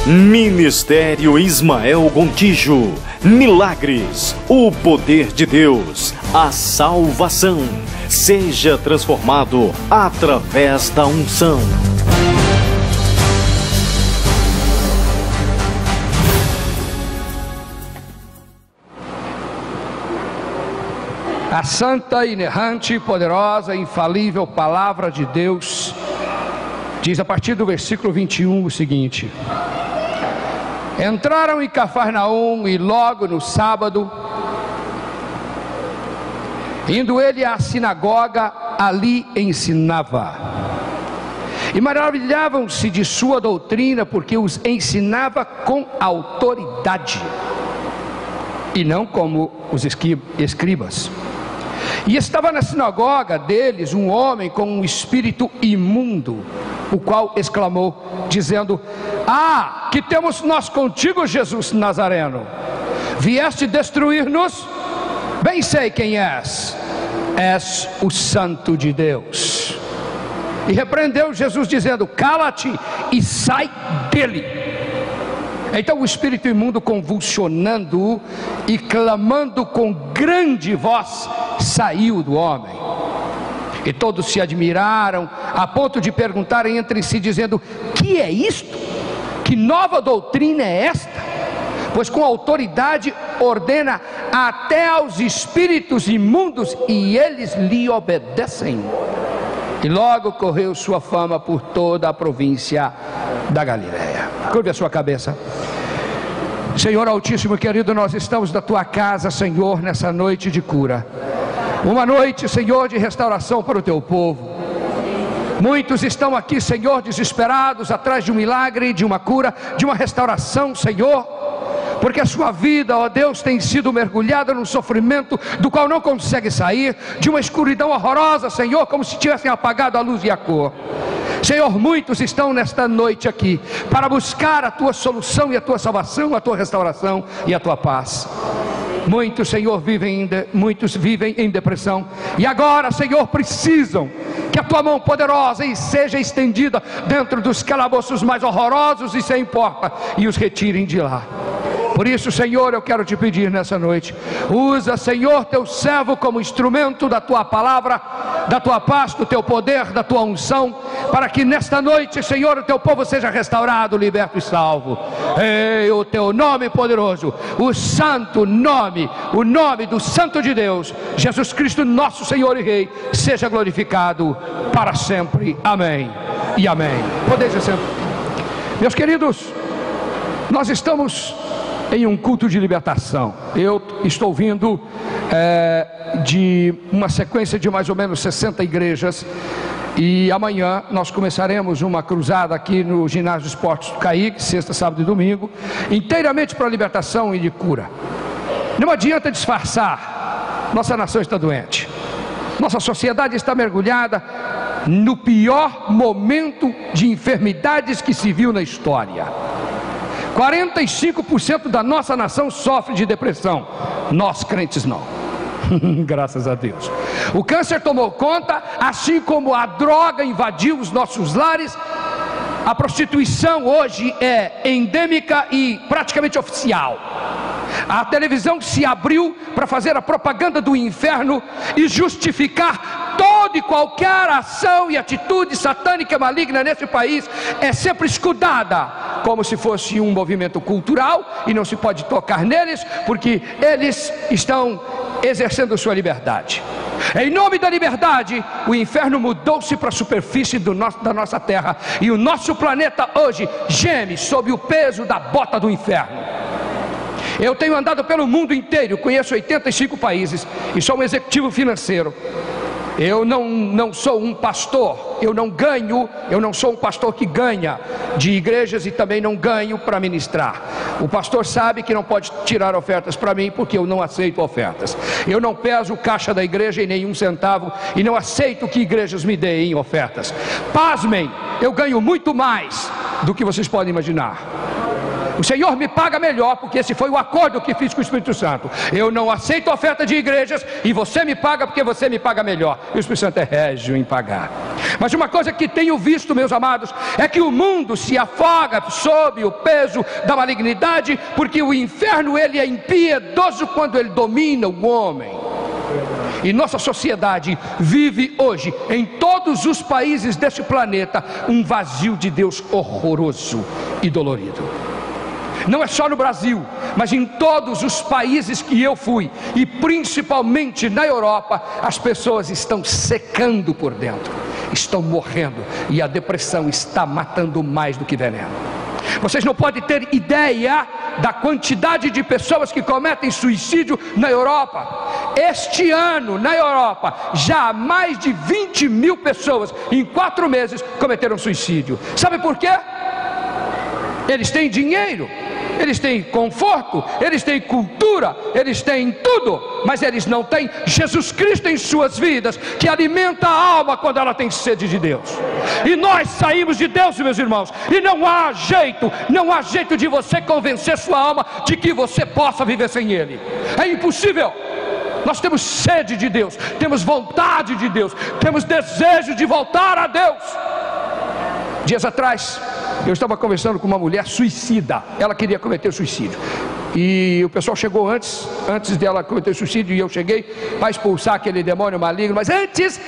Ministério Ismael Gontijo. Milagres, o poder de Deus, a salvação. Seja transformado através da unção. A santa, inerrante, poderosa, infalível palavra de Deus diz a partir do versículo 21 o seguinte: entraram em Cafarnaum e logo no sábado, indo ele à sinagoga, ali ensinava. E maravilhavam-se de sua doutrina, porque os ensinava com autoridade, e não como os escribas. E estava na sinagoga deles um homem com um espírito imundo, o qual exclamou, dizendo: ah, que temos nós contigo, Jesus Nazareno? Vieste destruir-nos? Bem sei quem és o Santo de Deus. E repreendeu Jesus, dizendo: cala-te e sai dele. Então o espírito imundo, convulsionando e clamando com grande voz, saiu do homem. E todos se admiraram, a ponto de perguntarem entre si, dizendo: que é isto? Que nova doutrina é esta? Pois com autoridade ordena até aos espíritos imundos, e eles lhe obedecem. E logo correu sua fama por toda a província da Galileia. Curve a sua cabeça. Senhor Altíssimo, querido, nós estamos na tua casa, Senhor, nessa noite de cura. Uma noite, Senhor, de restauração para o teu povo. Muitos estão aqui, Senhor, desesperados, atrás de um milagre, de uma cura, de uma restauração, Senhor, porque a sua vida, ó Deus, tem sido mergulhada num sofrimento do qual não consegue sair, de uma escuridão horrorosa, Senhor, como se tivessem apagado a luz e a cor. Senhor, muitos estão nesta noite aqui para buscar a tua solução e a tua salvação, a tua restauração e a tua paz. Muitos, Senhor, muitos vivem em depressão, e agora, Senhor, precisam que a tua mão poderosa seja estendida dentro dos calabouços mais horrorosos e sem porta, e os retirem de lá. Por isso, Senhor, eu quero te pedir nessa noite, usa, Senhor, teu servo como instrumento da tua palavra, da tua paz, do teu poder, da tua unção, para que nesta noite, Senhor, o teu povo seja restaurado, liberto e salvo. Ei, o teu nome poderoso, o santo nome, o nome do Santo de Deus, Jesus Cristo, nosso Senhor e Rei, seja glorificado para sempre. Amém e amém. Podeis sempre. Meus queridos, nós estamos em um culto de libertação. Eu estou vindo de uma sequência de mais ou menos 60 igrejas, e amanhã nós começaremos uma cruzada aqui no ginásio de esportes do Caique, sexta, sábado e domingo, inteiramente para libertação e de cura. Não adianta disfarçar, nossa nação está doente, nossa sociedade está mergulhada no pior momento de enfermidades que se viu na história. 45% da nossa nação sofre de depressão, nós crentes não. Graças a Deus. O câncer tomou conta, assim como a droga invadiu os nossos lares. A prostituição hoje é endêmica e praticamente oficial. A televisão se abriu para fazer a propaganda do inferno e justificar toda e qualquer ação e atitude satânica maligna nesse país. É sempre escudada como se fosse um movimento cultural, e não se pode tocar neles, porque eles estão exercendo sua liberdade. Em nome da liberdade, o inferno mudou-se para a superfície da nossa terra, e o nosso planeta hoje geme sob o peso da bota do inferno. Eu tenho andado pelo mundo inteiro, conheço 85 países e sou um executivo financeiro. Eu não sou um pastor, eu não sou um pastor que ganha de igrejas, e também não ganho para ministrar. O pastor sabe que não pode tirar ofertas para mim, porque eu não aceito ofertas. Eu não peso caixa da igreja em nenhum centavo, e não aceito que igrejas me deem ofertas. Pasmem, eu ganho muito mais do que vocês podem imaginar. O Senhor me paga melhor, porque esse foi o acordo que fiz com o Espírito Santo. Eu não aceito oferta de igrejas, e você me paga porque você me paga melhor. E o Espírito Santo é régio em pagar. Mas uma coisa que tenho visto, meus amados, é que o mundo se afoga sob o peso da malignidade, porque o inferno ele é impiedoso quando ele domina o homem. E nossa sociedade vive hoje, em todos os países deste planeta, um vazio de Deus horroroso e dolorido. Não é só no Brasil, mas em todos os países que eu fui, e principalmente na Europa, as pessoas estão secando por dentro, estão morrendo, e a depressão está matando mais do que veneno. Vocês não podem ter ideia da quantidade de pessoas que cometem suicídio na Europa. Este ano, na Europa, já mais de 20 mil pessoas em 4 meses cometeram suicídio. Sabe por quê? Eles têm dinheiro, eles têm conforto, eles têm cultura, eles têm tudo, mas eles não têm Jesus Cristo em suas vidas, que alimenta a alma quando ela tem sede de Deus. E nós saímos de Deus, meus irmãos, e não há jeito de você convencer sua alma de que você possa viver sem Ele. É impossível. Nós temos sede de Deus, temos vontade de Deus, temos desejo de voltar a Deus. Dias atrás, eu estava conversando com uma mulher suicida. Ela queria cometer suicídio, e o pessoal chegou antes dela cometer suicídio, e eu cheguei para expulsar aquele demônio maligno. Mas antes,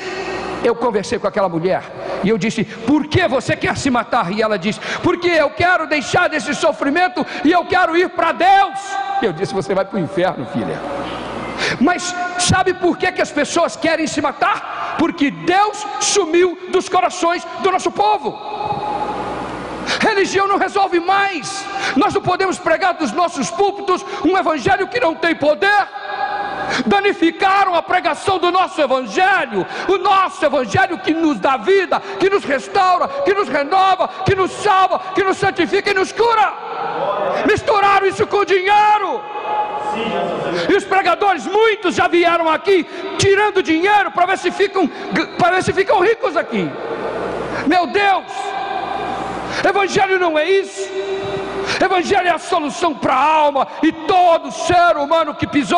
eu conversei com aquela mulher, e eu disse: por que você quer se matar? E ela disse: porque eu quero deixar desse sofrimento, e eu quero ir para Deus. Eu disse: você vai para o inferno, filha. Mas sabe por que as pessoas querem se matar? Porque Deus sumiu dos corações do nosso povo. Religião não resolve mais. Nós não podemos pregar dos nossos púlpitos um evangelho que não tem poder. Danificaram a pregação do nosso evangelho, o nosso evangelho que nos dá vida, que nos restaura, que nos renova, que nos salva, que nos santifica e nos cura. Misturaram isso com dinheiro. E os pregadores, muitos já vieram aqui tirando dinheiro para ver se ficam ricos aqui. Meu Deus, evangelho não é isso. Evangelho é a solução para a alma, e todo ser humano que pisa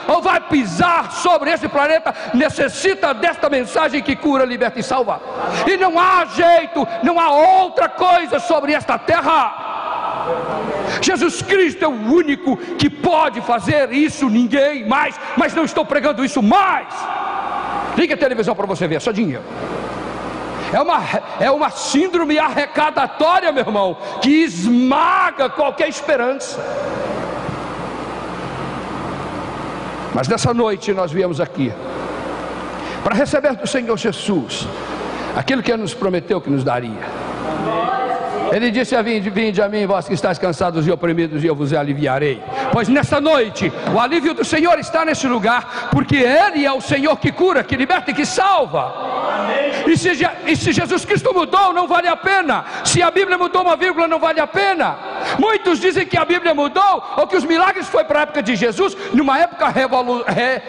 ou vai pisar sobre esse planeta necessita desta mensagem que cura, liberta e salva. E não há jeito, não há outra coisa sobre esta terra. Jesus Cristo é o único que pode fazer isso, ninguém mais. Mas não estou pregando isso mais. Liga a televisão para você ver, só dinheiro. É uma síndrome arrecadatória, meu irmão, que esmaga qualquer esperança. Mas nessa noite nós viemos aqui para receber do Senhor Jesus aquilo que Ele nos prometeu que nos daria. Ele disse: vinde a mim, vós que estáis cansados e oprimidos, e eu vos aliviarei. Pois nesta noite o alívio do Senhor está nesse lugar, porque Ele é o Senhor que cura, que liberta e que salva. E se Jesus Cristo mudou, não vale a pena. Se a Bíblia mudou uma vírgula, não vale a pena. Muitos dizem que a Bíblia mudou, ou que os milagres foi para a época de Jesus, numa época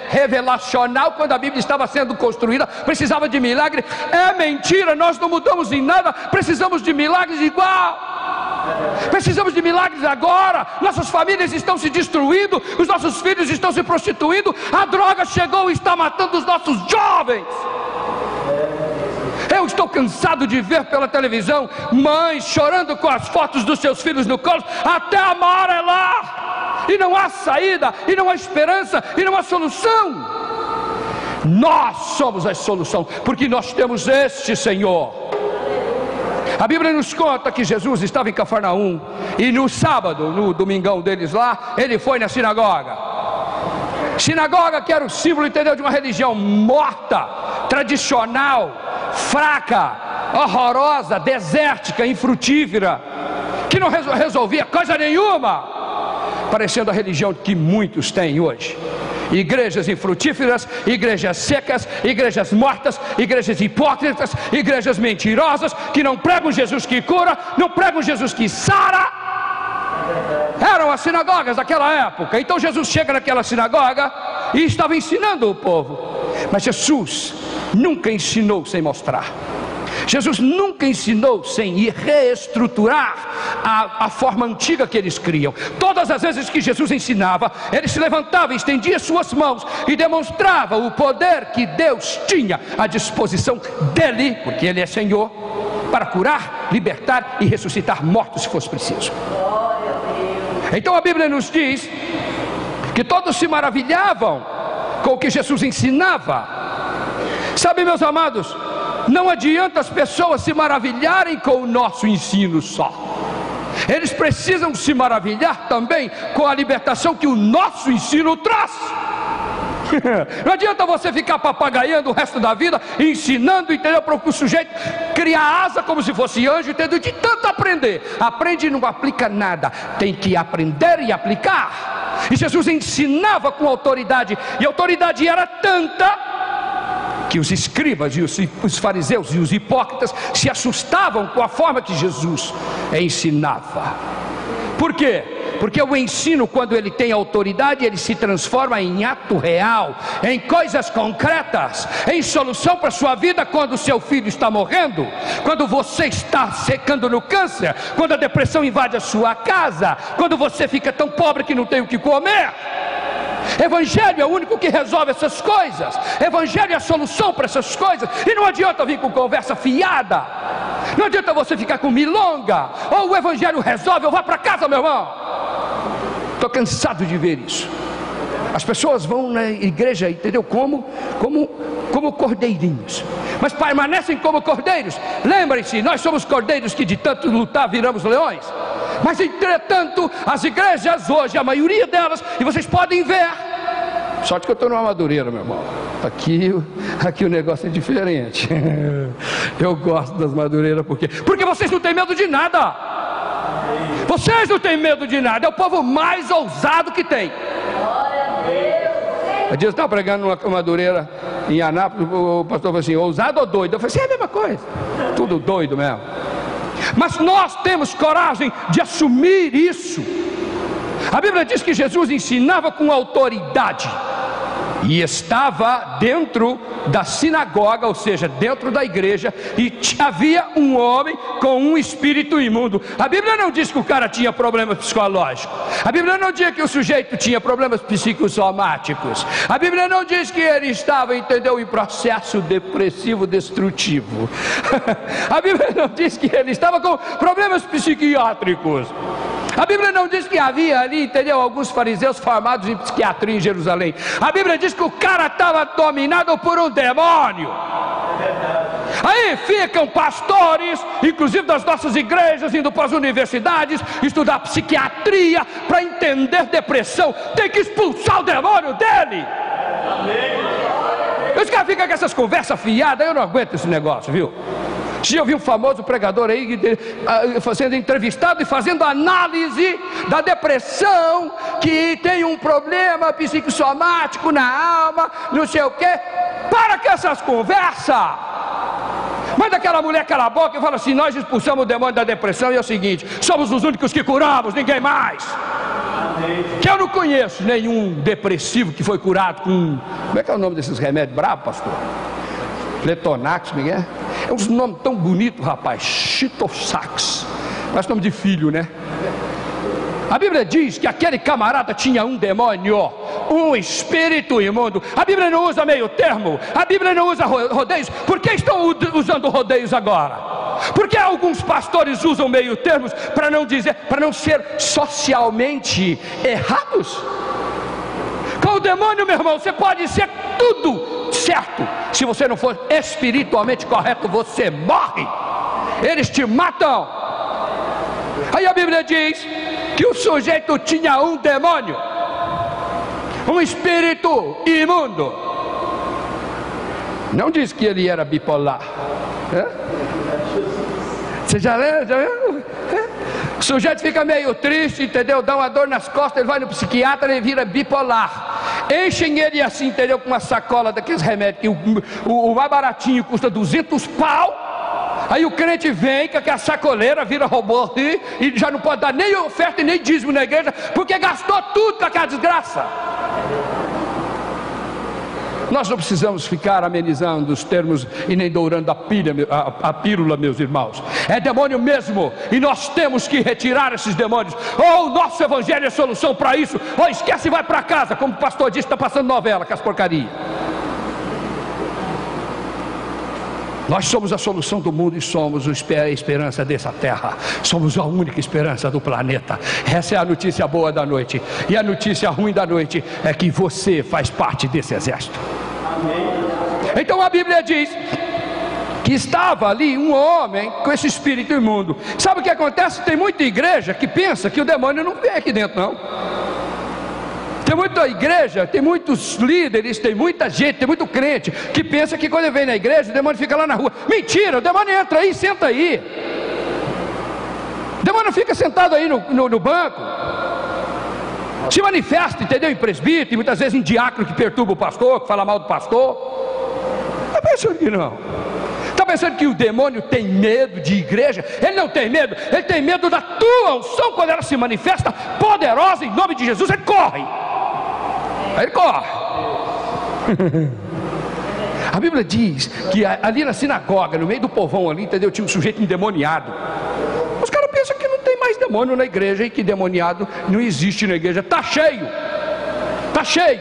revelacional, quando a Bíblia estava sendo construída, precisava de milagre. É mentira, nós não mudamos em nada, precisamos de milagres igual. Precisamos de milagres agora. Nossas famílias estão se destruindo, os nossos filhos estão se prostituindo, a droga chegou e está matando os nossos jovens. Eu estou cansado de ver pela televisão mães chorando com as fotos dos seus filhos no colo, até amarelar, e não há saída, e não há esperança, e não há solução. Nós somos a solução, porque nós temos este Senhor. A Bíblia nos conta que Jesus estava em Cafarnaum, e no sábado, no domingão deles lá, ele foi na sinagoga. Sinagoga que era o símbolo, entendeu, de uma religião morta, tradicional, fraca, horrorosa, desértica, infrutífera, que não resolvia coisa nenhuma, parecendo a religião que muitos têm hoje. Igrejas infrutíferas, igrejas secas, igrejas mortas, igrejas hipócritas, igrejas mentirosas, que não pregam Jesus que cura, não pregam Jesus que sara. Eram as sinagogas daquela época. Então Jesus chega naquela sinagoga e estava ensinando o povo. Mas Jesus nunca ensinou sem mostrar. Jesus nunca ensinou sem reestruturar a forma antiga que eles criam. Todas as vezes que Jesus ensinava, ele se levantava, estendia suas mãos e demonstrava o poder que Deus tinha à disposição dele, porque ele é Senhor, para curar, libertar e ressuscitar mortos se fosse preciso. Então a Bíblia nos diz que todos se maravilhavam com o que Jesus ensinava. Sabe, meus amados, não adianta as pessoas se maravilharem com o nosso ensino só. Eles precisam se maravilhar também com a libertação que o nosso ensino traz. Não adianta você ficar papagaiando o resto da vida, ensinando, entendeu? Para o sujeito criar asa como se fosse anjo, entendeu? De tanto aprender. Aprende e não aplica nada. Tem que aprender e aplicar. E Jesus ensinava com autoridade. E a autoridade era tanta que os escribas e os fariseus e os hipócritas se assustavam com a forma que Jesus ensinava. Por quê? Porque o ensino, quando ele tem autoridade, ele se transforma em ato real, em coisas concretas, em solução para a sua vida. Quando o seu filho está morrendo, quando você está secando no câncer, quando a depressão invade a sua casa, quando você fica tão pobre que não tem o que comer. Evangelho é o único que resolve essas coisas. Evangelho é a solução para essas coisas. E não adianta vir com conversa fiada, não adianta você ficar com milonga. Ou o Evangelho resolve, ou vá para casa, meu irmão. Estou cansado de ver isso. As pessoas vão na igreja, entendeu? Como cordeirinhos, mas permanecem como cordeiros. Lembrem-se, nós somos cordeiros que de tanto lutar viramos leões. Mas entretanto, as igrejas hoje, a maioria delas, e vocês podem ver, sorte que eu estou numa madureira, meu irmão. Aqui o negócio é diferente. Eu gosto das madureiras, porque vocês não têm medo de nada. Vocês não têm medo de nada. É o povo mais ousado que tem. Eu disse, estava pregando numa madureira em Anápolis, o pastor falou assim, ousado ou doido? Eu falei assim, é a mesma coisa, tudo doido mesmo. Mas nós temos coragem de assumir isso. A Bíblia diz que Jesus ensinava com autoridade e estava dentro da sinagoga, ou seja, dentro da igreja, e havia um homem com um espírito imundo. A Bíblia não diz que o cara tinha problemas psicológicos. A Bíblia não diz que o sujeito tinha problemas psicossomáticos. A Bíblia não diz que ele estava, entendeu, em processo depressivo destrutivo. A Bíblia não diz que ele estava com problemas psiquiátricos. A Bíblia não diz que havia ali, entendeu, alguns fariseus formados em psiquiatria em Jerusalém. A Bíblia diz que o cara estava dominado por um demônio. Aí ficam pastores, inclusive das nossas igrejas, indo para as universidades estudar psiquiatria para entender depressão. Tem que expulsar o demônio dele. Os caras ficam com essas conversas fiadas. Eu não aguento esse negócio, viu? Se eu vi um famoso pregador aí sendo entrevistado e fazendo análise da depressão, que tem um problema psicossomático na alma, não sei o que. Para com essas conversas. Manda aquela mulher calar a boca e fala assim, nós expulsamos o demônio da depressão e é o seguinte, somos os únicos que curamos, ninguém mais. Que eu não conheço nenhum depressivo que foi curado com, como é que é o nome desses remédios bravos, pastor? Fletonax, como é? É uns nomes tão bonitos, rapaz. Chitosax. Parece nome de filho, né? A Bíblia diz que aquele camarada tinha um demônio, um espírito imundo. A Bíblia não usa meio termo. A Bíblia não usa rodeios. Por que estão usando rodeios agora? Porque alguns pastores usam meio termos para não dizer, para não ser socialmente errados. Com o demônio, meu irmão, você pode ser tudo certo. Se você não for espiritualmente correto, você morre. Eles te matam. Aí a Bíblia diz que o sujeito tinha um demônio, um espírito imundo. Não diz que ele era bipolar. Você já leu? O sujeito fica meio triste, entendeu? Dá uma dor nas costas, ele vai no psiquiatra e vira bipolar. Enchem ele assim, entendeu? Com uma sacola daqueles remédios, que o mais baratinho custa 200 pau. Aí o crente vem com aquela sacoleira, vira robô e já não pode dar nem oferta e nem dízimo na igreja, porque gastou tudo com aquela desgraça. Nós não precisamos ficar amenizando os termos e nem dourando a pílula, meus irmãos. É demônio mesmo, e nós temos que retirar esses demônios. Ou o nosso evangelho é solução para isso, ou esquece e vai para casa, como o pastor disse, está passando novela com as porcarias. Nós somos a solução do mundo e somos a esperança dessa terra. Somos a única esperança do planeta. Essa é a notícia boa da noite. E a notícia ruim da noite é que você faz parte desse exército. Amém. Então a Bíblia diz que estava ali um homem com esse espírito imundo. Sabe o que acontece? Tem muita igreja que pensa que o demônio não vem aqui dentro, não. Tem muita igreja, tem muitos líderes, tem muita gente, tem muito crente que pensa que quando ele vem na igreja, o demônio fica lá na rua. Mentira, o demônio entra aí, senta aí. O demônio fica sentado aí no banco. Se manifesta, entendeu? Em presbítero, e muitas vezes em diácono que perturba o pastor, que fala mal do pastor. Está pensando que não? Está pensando que o demônio tem medo de igreja? Ele não tem medo, ele tem medo da tua unção. Quando ela se manifesta poderosa em nome de Jesus, ele corre. Aí ele corre. A Bíblia diz que ali na sinagoga, no meio do povão ali, entendeu? Tinha um sujeito endemoniado. Os caras pensam que não tem mais demônio na igreja e que demoniado não existe na igreja. Está cheio. Está cheio.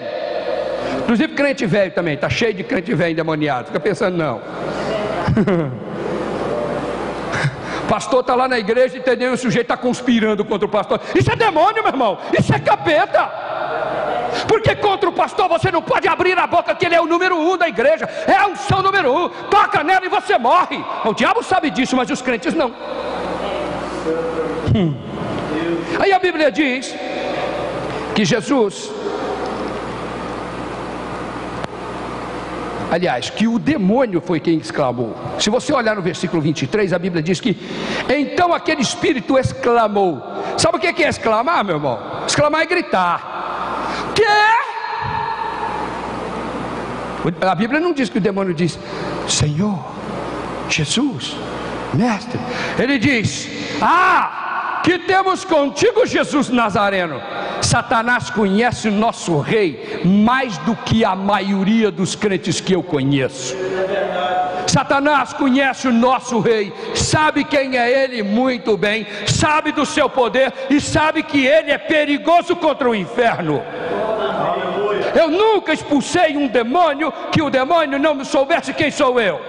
Inclusive crente velho também. Está cheio de crente velho endemoniado. Fica pensando não. Pastor está lá na igreja, entendeu? E o sujeito está conspirando contra o pastor. Isso é demônio, meu irmão. Isso é capeta. Porque contra o pastor você não pode abrir a boca, que ele é o número 1 da igreja. É a unção número 1. Toca nela e você morre. O diabo sabe disso, mas os crentes não. Aí a Bíblia diz que Jesus, aliás, que o demônio foi quem exclamou. Se você olhar no versículo 23, a Bíblia diz que então aquele espírito exclamou. Sabe o que é exclamar, meu irmão? Exclamar é gritar. Que? A Bíblia não diz que o demônio diz Senhor, Jesus, Mestre. Ele diz: que temos contigo, Jesus Nazareno. Satanás conhece o nosso rei mais do que a maioria dos crentes que eu conheço. Satanás conhece o nosso rei, sabe quem é ele muito bem, sabe do seu poder e sabe que ele é perigoso contra o inferno. Eu nunca expulsei um demônio que o demônio não me soubesse quem sou eu.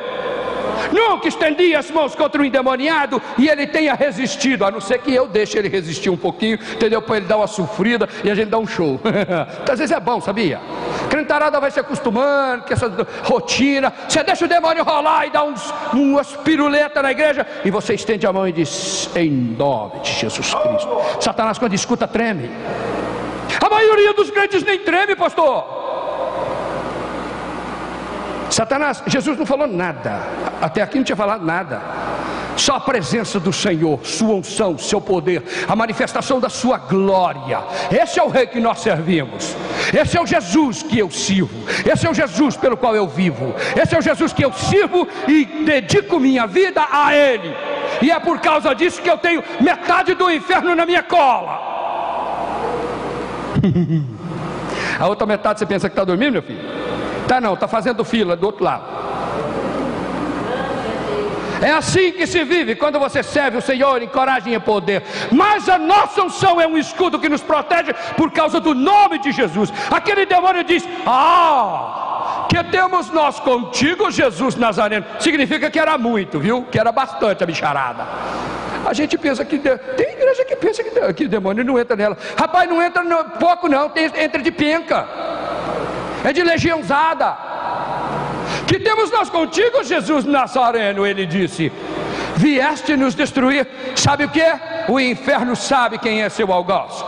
Nunca estendi as mãos contra o endemoniado e ele tenha resistido, a não ser que eu deixe ele resistir um pouquinho, entendeu? Para ele dar uma sofrida e a gente dá um show. Porque às vezes é bom, sabia? Crentarada vai se acostumando com essa rotina. Você deixa o demônio rolar e dá umas piruletas na igreja e você estende a mão e diz: em nome de Jesus Cristo. Satanás, quando escuta, treme. A maioria dos crentes nem treme, pastor. Satanás, Jesus não falou nada. Até aqui não tinha falado nada. Só a presença do Senhor, sua unção, seu poder, a manifestação da sua glória. Esse é o rei que nós servimos. Esse é o Jesus que eu sirvo. Esse é o Jesus pelo qual eu vivo. Esse é o Jesus que eu sirvo e dedico minha vida a Ele. E é por causa disso que eu tenho metade do inferno na minha cola. A outra metade você pensa que está dormindo, meu filho? Tá não, está fazendo fila do outro lado. É assim que se vive quando você serve o Senhor em coragem e poder. Mas a nossa unção é um escudo que nos protege por causa do nome de Jesus. Aquele demônio diz: que temos nós contigo, Jesus Nazareno. Significa que era muito, viu? Que era bastante a bicharada. A gente pensa que tem igreja que pensa que demônio não entra nela. Rapaz, não entra pouco não, entra de penca. É de legiãozada. Que temos nós contigo, Jesus Nazareno. Ele disse: vieste nos destruir. Sabe o que? O inferno sabe quem é seu algoz.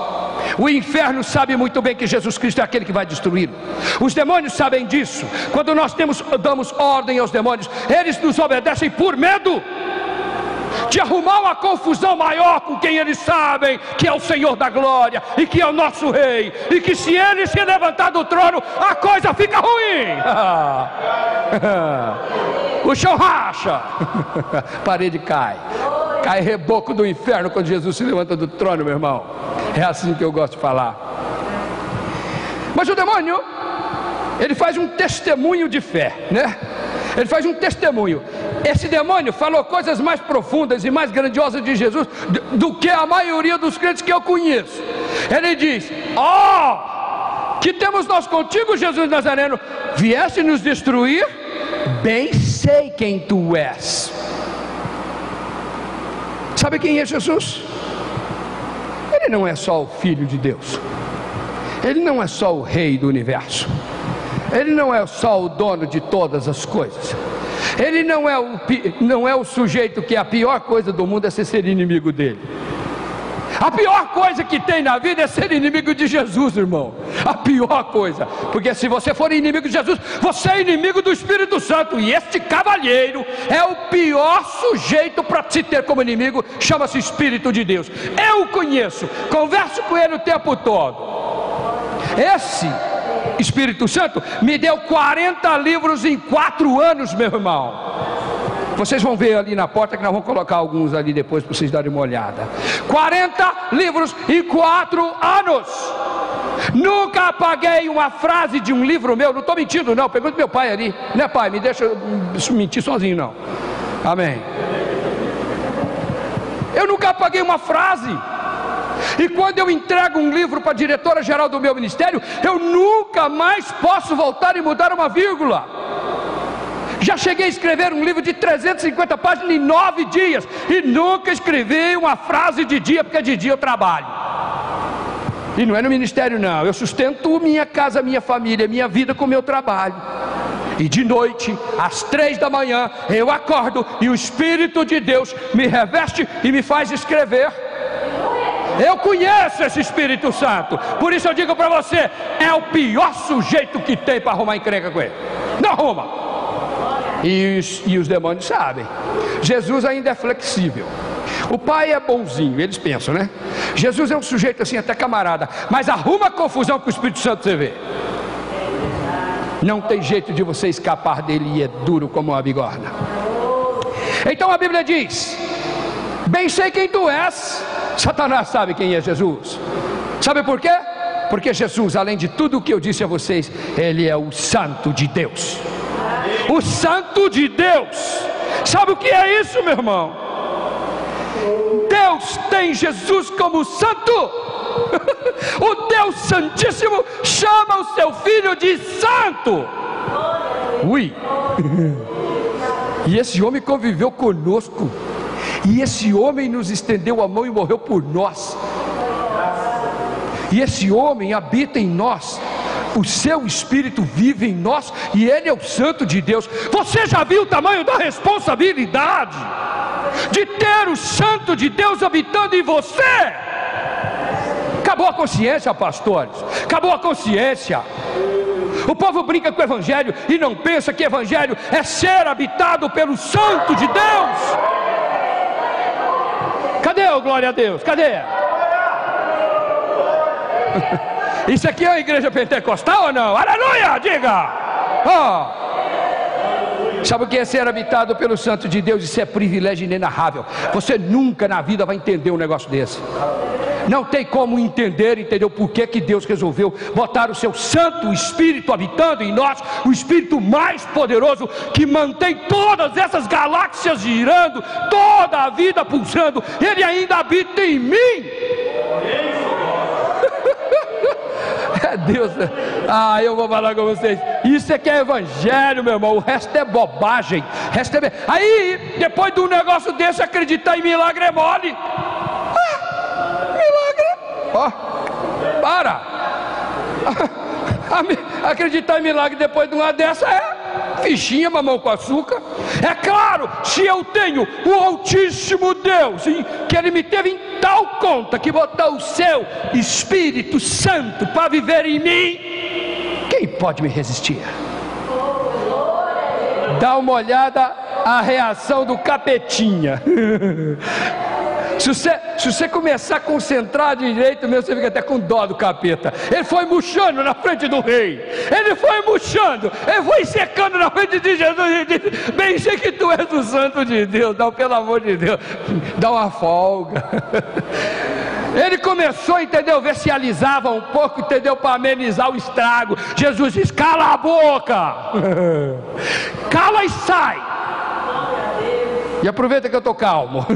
O inferno sabe muito bem que Jesus Cristo é aquele que vai destruí-lo. Os demônios sabem disso. Quando nós damos ordem aos demônios, eles nos obedecem por medo de arrumar uma confusão maior com quem eles sabem que é o Senhor da glória e que é o nosso rei, e que se ele se levantar do trono, a coisa fica ruim. O chão racha, a parede cai reboco do inferno quando Jesus se levanta do trono, meu irmão. É assim que eu gosto de falar. Mas o demônio, ele faz um testemunho de fé, né? Ele faz um testemunho. Esse demônio falou coisas mais profundas e mais grandiosas de Jesus do que a maioria dos crentes que eu conheço. Ele diz: que temos nós contigo, Jesus Nazareno? Vieste nos destruir? Bem sei quem tu és. Sabe quem é Jesus? Ele não é só o Filho de Deus. Ele não é só o Rei do Universo. Ele não é só o dono de todas as coisas. Ele não é o sujeito que a pior coisa do mundo é ser inimigo dele. A pior coisa que tem na vida é ser inimigo de Jesus, irmão. A pior coisa. Porque se você for inimigo de Jesus, você é inimigo do Espírito Santo. E este cavalheiro é o pior sujeito para se ter como inimigo. Chama-se Espírito de Deus. Eu o conheço, converso com ele o tempo todo. Esse Espírito Santo me deu 40 livros em 4 anos, meu irmão. Vocês vão ver ali na porta que nós vamos colocar alguns ali depois para vocês darem uma olhada. 40 livros em 4 anos. Nunca apaguei uma frase de um livro meu. Não estou mentindo não, pergunta meu pai ali. Né, pai? Me deixa mentir sozinho não. Amém. Eu nunca apaguei uma frase. E quando eu entrego um livro para a diretora-geral do meu ministério, eu nunca mais posso voltar e mudar uma vírgula. Já cheguei a escrever um livro de 350 páginas em 9 dias. E nunca escrevi uma frase de dia, porque de dia eu trabalho. E não é no ministério não. Eu sustento minha casa, minha família, minha vida com o meu trabalho. E de noite, às 3 da manhã, eu acordo e o Espírito de Deus me reveste e me faz escrever. Eu conheço esse Espírito Santo. Por isso eu digo para você, é o pior sujeito que tem para arrumar encrenca com ele. Não arruma. E os demônios sabem. Jesus ainda é flexível. O pai é bonzinho, eles pensam, né? Jesus é um sujeito assim até camarada, mas arruma confusão com o Espírito Santo, você vê. Não tem jeito de você escapar dele, e é duro como uma bigorna. Então a Bíblia diz: bem sei quem tu és. Satanás sabe quem é Jesus. Sabe por quê? Porque Jesus, além de tudo o que eu disse a vocês, ele é o Santo de Deus. O Santo de Deus. Sabe o que é isso, meu irmão? Deus tem Jesus como Santo. O Deus Santíssimo chama o seu Filho de Santo. Ui. E esse homem conviveu conosco. E esse homem nos estendeu a mão e morreu por nós. E esse homem habita em nós. O seu Espírito vive em nós. E ele é o Santo de Deus. Você já viu o tamanho da responsabilidade de ter o Santo de Deus habitando em você? Acabou a consciência, pastores. Acabou a consciência. O povo brinca com o Evangelho e não pensa que Evangelho é ser habitado pelo Santo de Deus. Cadê o glória a Deus? Cadê? Isso aqui é uma igreja pentecostal ou não? Aleluia, diga! Sabe o que é ser habitado pelo Santo de Deus? Isso é privilégio inenarrável. Você nunca na vida vai entender um negócio desse. Não tem como entender o porquê que Deus resolveu botar o seu Santo Espírito habitando em nós, o Espírito mais poderoso que mantém todas essas galáxias girando, toda a vida pulsando. Ele ainda habita em mim. É Deus. Eu vou falar com vocês. Isso é que é evangelho, meu irmão. O resto é bobagem. Aí, depois de um negócio desse, acreditar em milagre é mole. Para. Acreditar em milagre depois de uma dessa é fichinha, mamão com açúcar. É claro, se eu tenho o Altíssimo Deus, que Ele me teve em tal conta que botou o seu Espírito Santo para viver em mim, quem pode me resistir? Dá uma olhada a reação do capetinha. Se você começar a concentrar direito mesmo, você fica até com dó do capeta. Ele foi murchando na frente do rei. Ele foi murchando. Ele foi secando na frente de Jesus e disse: bem sei que tu és o Santo de Deus. Não, pelo amor de Deus, dá uma folga. Ele começou, entendeu, ver se alisava um pouco, entendeu, para amenizar o estrago. Jesus diz: cala a boca, cala e sai. E aproveita que eu estou calmo.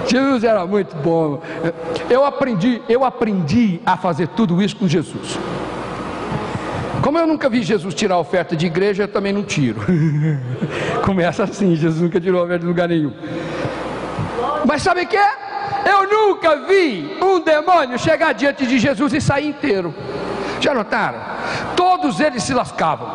Jesus era muito bom. Eu aprendi a fazer tudo isso com Jesus. Como eu nunca vi Jesus tirar oferta de igreja, eu também não tiro. Começa assim: Jesus nunca tirou oferta de lugar nenhum. Mas sabe o que é? Eu nunca vi um demônio chegar diante de Jesus e sair inteiro. Já notaram? Todos eles se lascavam.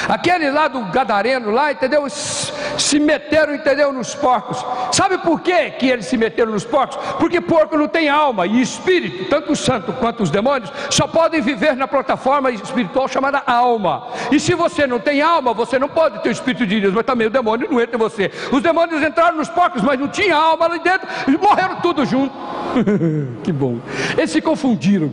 Aquele lá do Gadareno lá, entendeu? Se meteram, entendeu, nos porcos. Sabe por quê que eles se meteram nos porcos? Porque porco não tem alma e espírito. Tanto o santo quanto os demônios só podem viver na plataforma espiritual chamada alma. E se você não tem alma, você não pode ter o espírito de Deus. Mas também o demônio não entra em você. Os demônios entraram nos porcos, mas não tinha alma ali dentro e morreram tudo junto. Que bom. Eles se confundiram.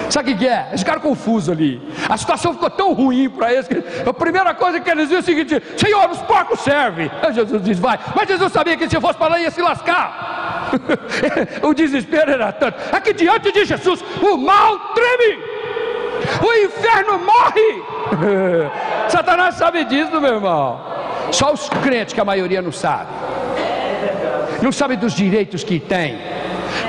Sabe o que é? Eles ficaram confusos ali. A situação ficou tão ruim para eles que a primeira coisa que eles viram é o seguinte: Senhor, os porcos servem. Aí Jesus diz: vai. Mas Jesus sabia que se fosse para lá ia se lascar. O desespero era tanto. É que diante de Jesus o mal treme, o inferno morre. Satanás sabe disso, meu irmão. Só os crentes, que a maioria não sabe. Não sabe dos direitos que tem.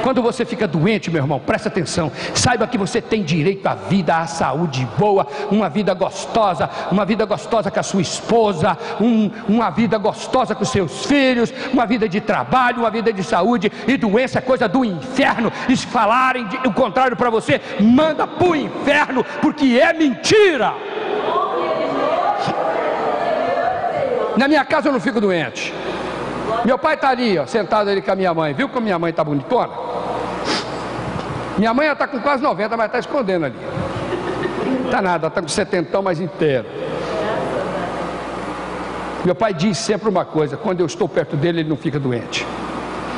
Quando você fica doente, meu irmão, presta atenção. Saiba que você tem direito à vida, à saúde boa, uma vida gostosa com a sua esposa, uma vida gostosa com os seus filhos, uma vida de trabalho, uma vida de saúde. E doença é coisa do inferno. E se falarem o contrário para você, manda para o inferno, porque é mentira. Na minha casa eu não fico doente. Meu pai está ali, ó, sentado ali com a minha mãe. Viu como minha mãe está bonitona? Minha mãe está com quase 90, mas está escondendo ali. Está nada, está com 70, mas inteiro. Meu pai diz sempre uma coisa: quando eu estou perto dele, ele não fica doente.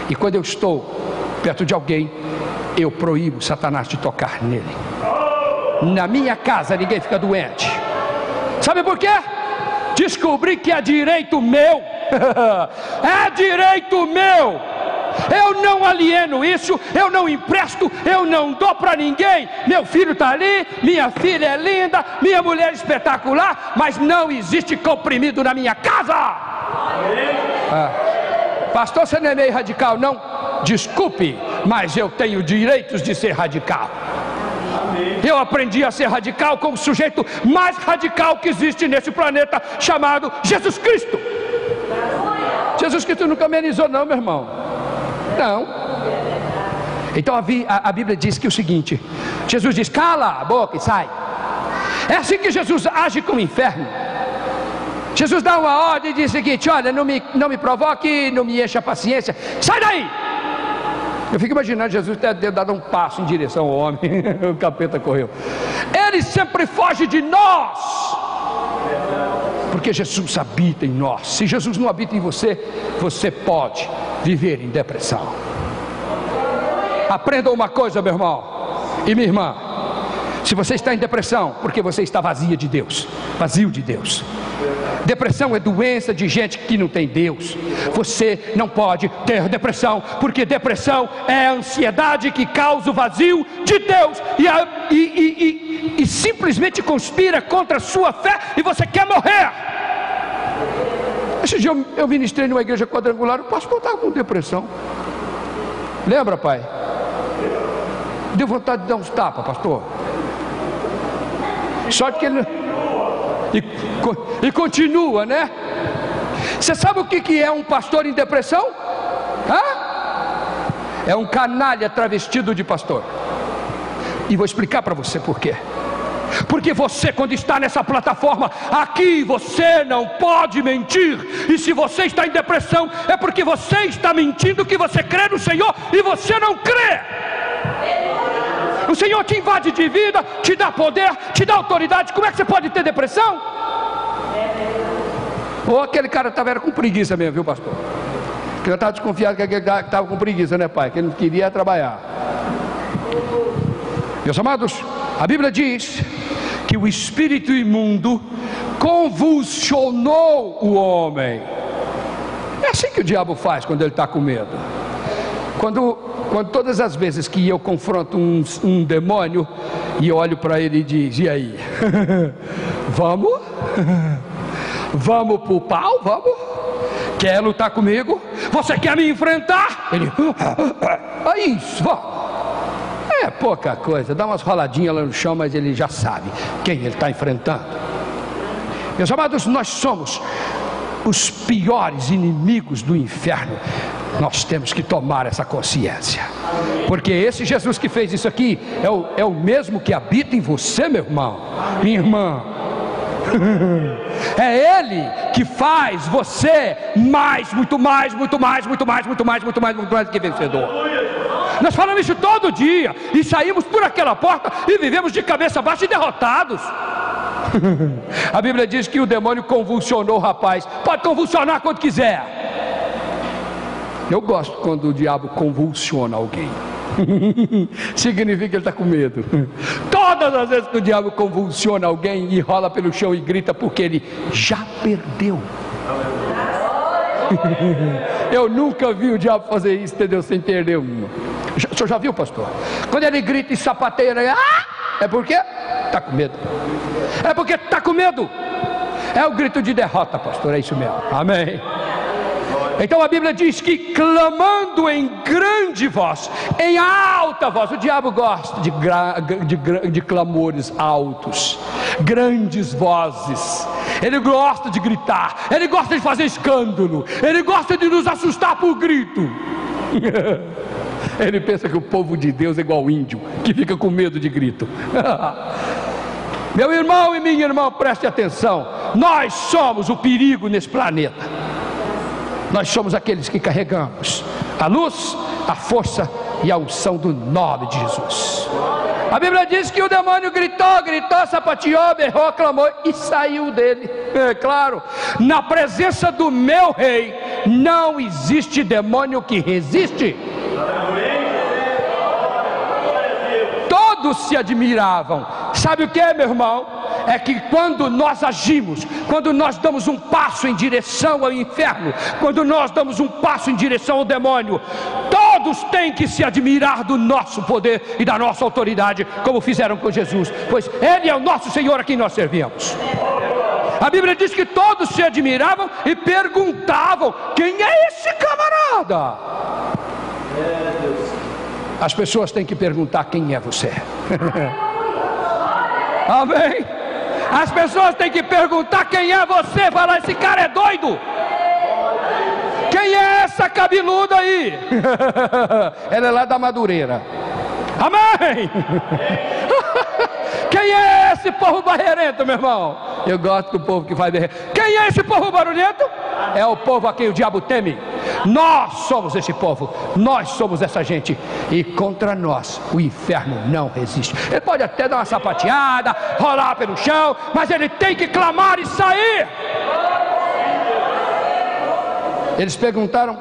E quando eu estou perto de alguém, eu proíbo Satanás de tocar nele. Na minha casa ninguém fica doente. Sabe por quê? Descobri que é direito meu. É direito meu. Eu não alieno isso, eu não empresto, eu não dou para ninguém. Meu filho está ali, minha filha é linda, minha mulher é espetacular, mas não existe comprimido na minha casa. Pastor, você não é meio radical? Não, desculpe, mas eu tenho direitos de ser radical. Eu aprendi a ser radical com o sujeito mais radical que existe nesse planeta, chamado Jesus Cristo. Jesus Cristo nunca amenizou não, meu irmão. Não. Então a Bíblia diz que é o seguinte: Jesus diz: cala a boca e sai. É assim que Jesus age com o inferno. Jesus dá uma ordem e diz o seguinte: olha, não me provoque, não me encha a paciência, sai daí. Eu fico imaginando Jesus ter dado um passo em direção ao homem. O capeta correu. Ele sempre foge de nós, porque Jesus habita em nós. Se Jesus não habita em você, você pode viver em depressão. Aprenda uma coisa, meu irmão e minha irmã: se você está em depressão, porque você está vazio de Deus. Depressão é doença de gente que não tem Deus. Você não pode ter depressão, porque depressão é a ansiedade que causa o vazio de Deus e simplesmente conspira contra a sua fé, e você quer morrer. Esse dia eu ministrei numa igreja quadrangular, o pastor estava com depressão. Lembra, pai? Deu vontade de dar uns tapas, pastor. Sorte que ele e continua, né? Você sabe o que é um pastor em depressão? É um canalha travestido de pastor. E vou explicar para você por quê. Porque você, quando está nessa plataforma aqui, você não pode mentir. E se você está em depressão, é porque você está mentindo que você crê no Senhor e você não crê. O Senhor te invade de vida, te dá poder, te dá autoridade. Como é que você pode ter depressão? Ou aquele cara estava com preguiça mesmo, viu, pastor? Porque eu estava desconfiado que aquele cara estava com preguiça, né, pai? Que ele não queria trabalhar. Meus amados, a Bíblia diz que o espírito imundo convulsionou o homem. É assim que o diabo faz quando ele está com medo. Quando Quando todas as vezes que eu confronto um demônio, e eu olho para ele e diz: e aí? Vamos? Vamos pro pau? Vamos? Quer lutar comigo? Você quer me enfrentar? Ele: é isso, vamos. É pouca coisa, dá umas roladinhas lá no chão, mas ele já sabe quem ele está enfrentando. Meus amados, nós somos os piores inimigos do inferno. Nós temos que tomar essa consciência, porque esse Jesus que fez isso aqui é o mesmo que habita em você, meu irmão, minha irmã. É Ele que faz você muito mais do que vencedor. Nós falamos isso todo dia e saímos por aquela porta e vivemos de cabeça baixa e derrotados. A Bíblia diz que o demônio convulsionou o rapaz. Pode convulsionar quando quiser. Eu gosto quando o diabo convulsiona alguém. Significa que ele está com medo. Todas as vezes que o diabo convulsiona alguém e rola pelo chão e grita, porque ele já perdeu. Eu nunca vi o diabo fazer isso, entendeu? Sem perder uma. O senhor já viu, pastor? Quando ele grita e sapateia, é porque está com medo. É porque está com medo. É o grito de derrota, pastor, é isso mesmo. Amém. Então a Bíblia diz que clamando em grande voz, em alta voz, o diabo gosta de clamores altos, grandes vozes. Ele gosta de gritar, ele gosta de fazer escândalo, ele gosta de nos assustar por grito. Ele pensa que o povo de Deus é igual índio, que fica com medo de grito. Meu irmão e minha irmã, preste atenção. Nós somos o perigo nesse planeta. Nós somos aqueles que carregamos a luz, a força e a unção do nome de Jesus. A Bíblia diz que o demônio gritou, sapateou, berrou, clamou e saiu dele. É claro, na presença do meu rei não existe demônio que resiste. Todos se admiravam. Sabe o que, meu irmão? É que quando nós agimos, quando nós damos um passo em direção ao inferno, quando nós damos um passo em direção ao demônio, todos têm que se admirar do nosso poder e da nossa autoridade, como fizeram com Jesus, pois Ele é o nosso Senhor a quem nós servimos. A Bíblia diz que todos se admiravam e perguntavam: quem é esse camarada? As pessoas têm que perguntar: quem é você? Amém? As pessoas têm que perguntar: quem é você? Falar: esse cara é doido. Quem é essa cabeluda aí? Ela é lá da Madureira. Amém? Quem é esse povo barreirento, meu irmão? Eu gosto do povo que faz berreiro. Quem é esse povo barulhento? É o povo a quem o diabo teme. Nós somos esse povo, nós somos essa gente, e contra nós o inferno não resiste. Ele pode até dar uma sapateada, rolar pelo chão, mas ele tem que clamar e sair. Eles perguntaram: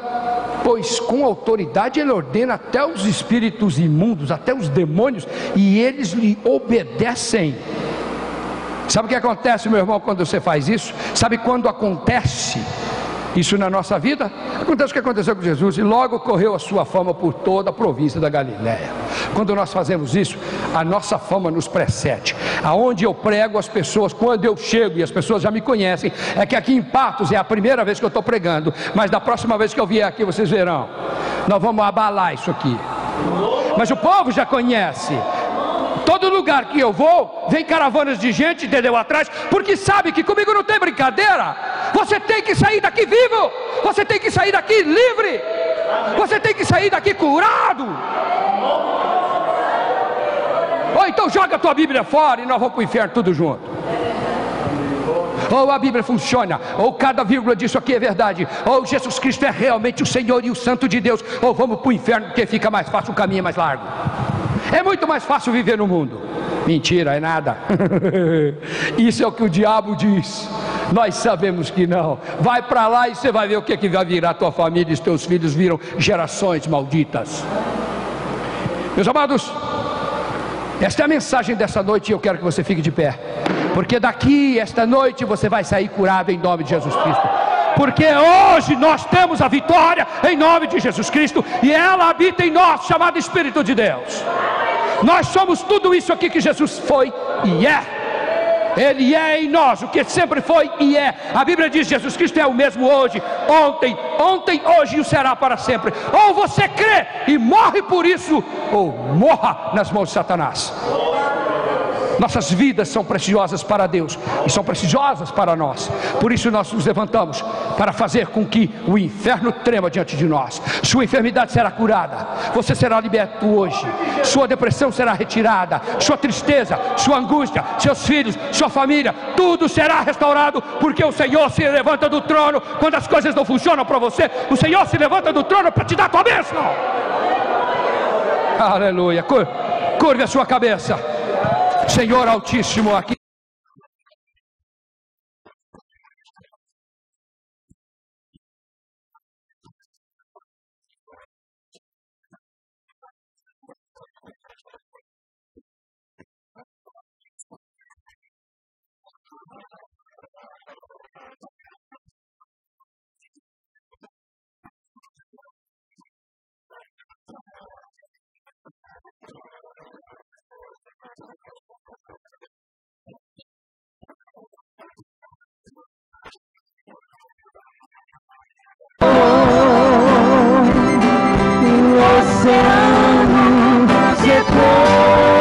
pois com autoridade ele ordena até os espíritos imundos, até os demônios, e eles lhe obedecem. Sabe o que acontece, meu irmão, quando você faz isso? Sabe quando acontece isso na nossa vida? Acontece o que aconteceu com Jesus, e logo correu a sua fama por toda a província da Galileia. Quando nós fazemos isso, a nossa fama nos precede. Aonde eu prego, as pessoas, quando eu chego e as pessoas já me conhecem, é que aqui em Patos é a primeira vez que eu estou pregando, mas da próxima vez que eu vier aqui, vocês verão, nós vamos abalar isso aqui. Mas o povo já conhece. Todo lugar que eu vou, vem caravanas de gente, entendeu, atrás, porque sabe que comigo não tem brincadeira. Você tem que sair daqui vivo, você tem que sair daqui livre, você tem que sair daqui curado. Ou então joga a tua Bíblia fora e nós vamos para o inferno tudo junto. Ou a Bíblia funciona, ou cada vírgula disso aqui é verdade, ou Jesus Cristo é realmente o Senhor e o Santo de Deus, ou vamos para o inferno porque fica mais fácil, o caminho é mais largo. É muito mais fácil viver no mundo. Mentira, é nada. Isso é o que o diabo diz. Nós sabemos que não. Vai para lá e você vai ver o que vai virar. Tua família e os teus filhos viram gerações malditas. Meus amados, esta é a mensagem dessa noite, e eu quero que você fique de pé, porque daqui, esta noite, você vai sair curado em nome de Jesus Cristo. Porque hoje nós temos a vitória em nome de Jesus Cristo, e ela habita em nós, chamado Espírito de Deus. Nós somos tudo isso aqui que Jesus foi e é. Ele é em nós o que sempre foi e é. A Bíblia diz: Jesus Cristo é o mesmo hoje, ontem, hoje e o será para sempre. Ou você crê e morre por isso, ou morra nas mãos de Satanás. Nossas vidas são preciosas para Deus e são preciosas para nós. Por isso nós nos levantamos para fazer com que o inferno trema diante de nós. Sua enfermidade será curada, você será liberto hoje. Sua depressão será retirada, sua tristeza, sua angústia, seus filhos, sua família, tudo será restaurado, porque o Senhor se levanta do trono. Quando as coisas não funcionam para você, o Senhor se levanta do trono para te dar a tua bênção. Aleluia. Curve a sua cabeça. Senhor Altíssimo, aqui o oceano secou.